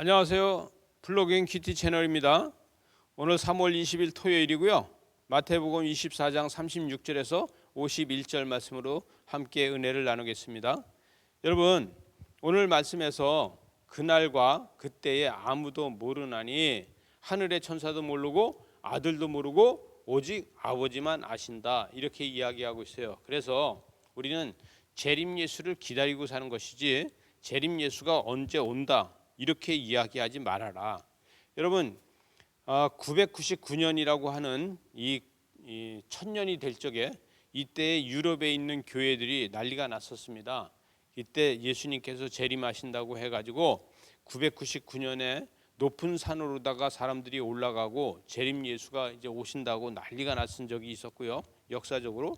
안녕하세요. 플러그인 키티 채널입니다. 오늘 3월 20일 토요일이고요. 마태복음 24장 36절에서 51절 말씀으로 함께 은혜를 나누겠습니다. 여러분, 오늘 말씀에서 그날과 그때에 아무도 모르나니 하늘의 천사도 모르고 아들도 모르고 오직 아버지만 아신다, 이렇게 이야기하고 있어요. 그래서 우리는 재림 예수를 기다리고 사는 것이지 재림 예수가 언제 온다 이렇게 이야기하지 말아라. 여러분, 999년이라고 하는 이 천년이 될 적에 이때 유럽에 있는 교회들이 난리가 났었습니다. 이때 예수님께서 재림하신다고 해가지고 999년에 높은 산으로다가 사람들이 올라가고 재림 예수가 이제 오신다고 난리가 났은 적이 있었고요. 역사적으로.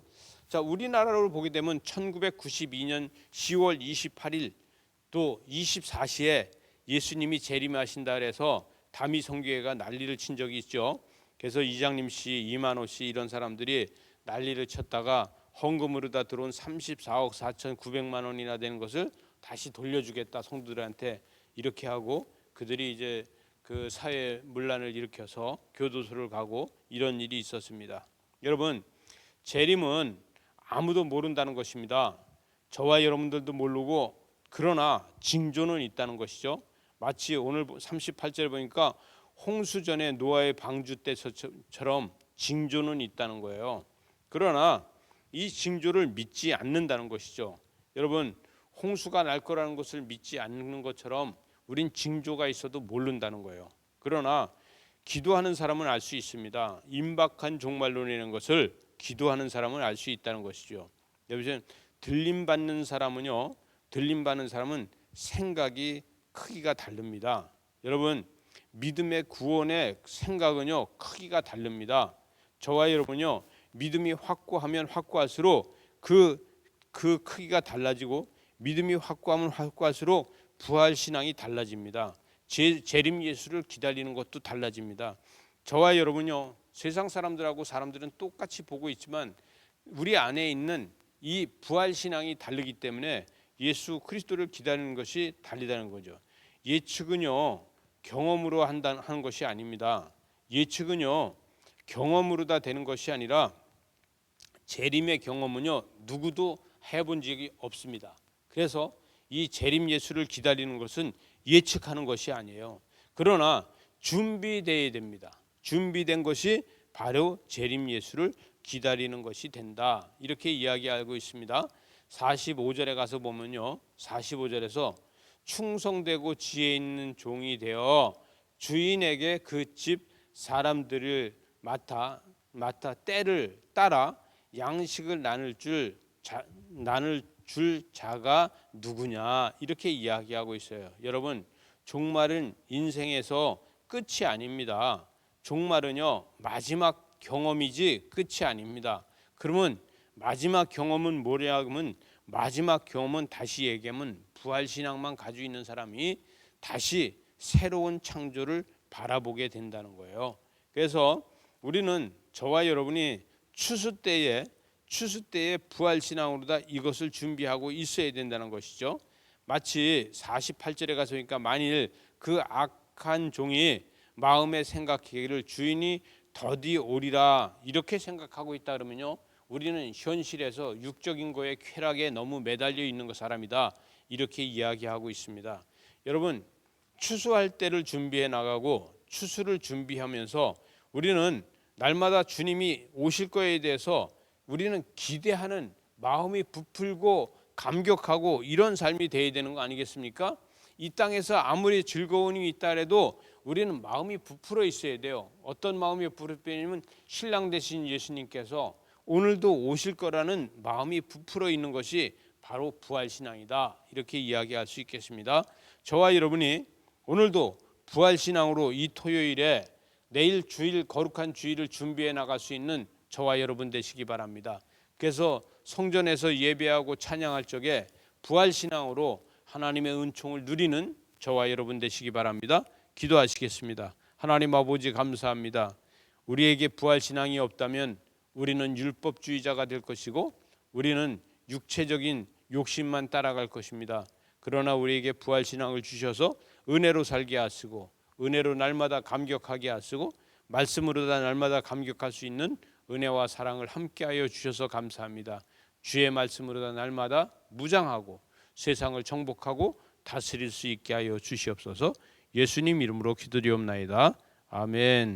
자, 우리나라로 보게 되면 1992년 10월 28일 또 24시에 예수님이 재림하신다 그래서 다미성교회가 난리를 친 적이 있죠. 그래서 이장림 씨, 이만호 씨 이런 사람들이 난리를 쳤다가 헌금으로 다 들어온 34억 4,900만 원이나 되는 것을 다시 돌려주겠다 성도들한테, 이렇게 하고 그들이 이제 그 사회 문란을 일으켜서 교도소를 가고 이런 일이 있었습니다. 여러분, 재림은 아무도 모른다는 것입니다. 저와 여러분들도 모르고, 그러나 징조는 있다는 것이죠. 마치 오늘 38절 보니까 홍수전에 노아의 방주 때처럼 징조는 있다는 거예요. 그러나 이 징조를 믿지 않는다는 것이죠. 여러분, 홍수가 날 거라는 것을 믿지 않는 것처럼 우린 징조가 있어도 모른다는 거예요. 그러나 기도하는 사람은 알 수 있습니다. 임박한 종말론이라는 것을 기도하는 사람은 알 수 있다는 것이죠. 여러분, 들림받는 사람은 생각이 크기가 다릅니다. 여러분, 믿음의 구원의 생각은요 크기가 다릅니다. 저와 여러분요 믿음이 확고하면 확고할수록 그 크기가 달라지고, 믿음이 확고하면 확고할수록 부활 신앙이 달라집니다. 재림 예수를 기다리는 것도 달라집니다. 저와 여러분요 세상 사람들은 똑같이 보고 있지만 우리 안에 있는 이 부활 신앙이 다르기 때문에 예수 그리스도를 기다리는 것이 달리다는 거죠. 예측은요 경험으로 하는 것이 아닙니다. 예측은요 경험으로 다 되는 것이 아니라 재림의 경험은요 누구도 해본 적이 없습니다. 그래서 이 재림 예수를 기다리는 것은 예측하는 것이 아니에요. 그러나 준비되어야 됩니다. 준비된 것이 바로 재림 예수를 기다리는 것이 된다, 이렇게 이야기하고 있습니다. 45절에 가서 보면요 45절에서 충성되고 지혜 있는 종이 되어 주인에게 그 집 사람들을 맡아 때를 따라 양식을 나눌 줄 자가 누구냐, 이렇게 이야기하고 있어요. 여러분, 종말은 인생에서 끝이 아닙니다. 종말은요 마지막 경험이지 끝이 아닙니다. 그러면 마지막 경험은 뭐냐 하면, 마지막 경험은 다시 얘기하면 부활신앙만 가지고 있는 사람이 다시 새로운 창조를 바라보게 된다는 거예요. 그래서 우리는, 저와 여러분이 추수 때에 부활신앙으로 다 이것을 준비하고 있어야 된다는 것이죠. 마치 48절에 가서 보니까 만일 그 악한 종이 마음에 생각하기를 주인이 더디 오리라 이렇게 생각하고 있다 그러면요 우리는 현실에서 육적인 거에 쾌락에 너무 매달려 있는 그 사람이다, 이렇게 이야기하고 있습니다. 여러분, 추수할 때를 준비해 나가고 추수를 준비하면서 우리는 날마다 주님이 오실 거에 대해서 우리는 기대하는 마음이 부풀고 감격하고 이런 삶이 되어야 되는 거 아니겠습니까? 이 땅에서 아무리 즐거움이 있다 해도 우리는 마음이 부풀어 있어야 돼요. 어떤 마음이 부풀어있냐면 신랑 되신 예수님께서 오늘도 오실 거라는 마음이 부풀어 있는 것이 바로 부활신앙이다, 이렇게 이야기할 수 있겠습니다. 저와 여러분이 오늘도 부활신앙으로 이 토요일에 내일 주일, 거룩한 주일을 준비해 나갈 수 있는 저와 여러분 되시기 바랍니다. 그래서 성전에서 예배하고 찬양할 적에 부활신앙으로 하나님의 은총을 누리는 저와 여러분 되시기 바랍니다. 기도하시겠습니다. 하나님 아버지, 감사합니다. 우리에게 부활신앙이 없다면 우리는 율법주의자가 될 것이고 우리는 육체적인 욕심만 따라갈 것입니다. 그러나 우리에게 부활 신앙을 주셔서 은혜로 살게 하시고 은혜로 날마다 감격하게 하시고 말씀으로 날마다 감격할 수 있는 은혜와 사랑을 함께하여 주셔서 감사합니다. 주의 말씀으로 날마다 무장하고 세상을 정복하고 다스릴 수 있게 하여 주시옵소서. 예수님 이름으로 기도드리옵나이다. 아멘.